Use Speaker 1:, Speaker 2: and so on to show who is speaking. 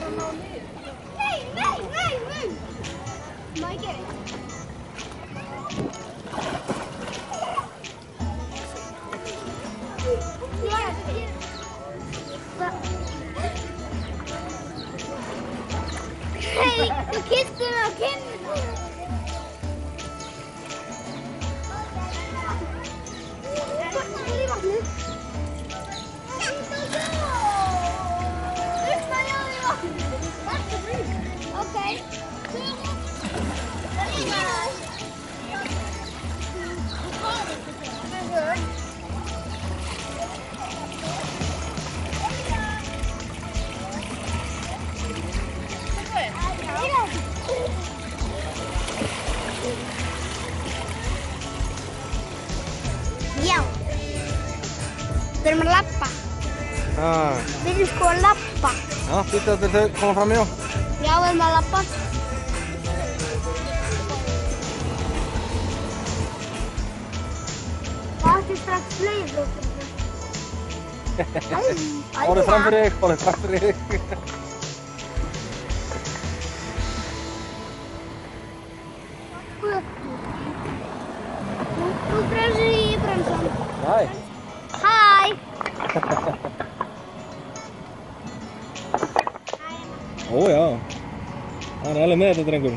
Speaker 1: Nei, nei, nei, nei! Má ég gera þetta? Hei, þú kyssti mig á kinnina. Hvað er í vatnið? Okay. Já. Við erum að labba. Við erum sko að labba.
Speaker 2: Já, býttu að þau koma fram í á.
Speaker 1: Já, við erum að labba. Það er strax fleiri.
Speaker 2: Orðið fram fyrir þig, orðið fram fyrir þig.
Speaker 1: Þú bremsir í bremsan.
Speaker 2: Hæ.
Speaker 1: Hæ.
Speaker 2: Ó já, hann er alveg með þetta drengur.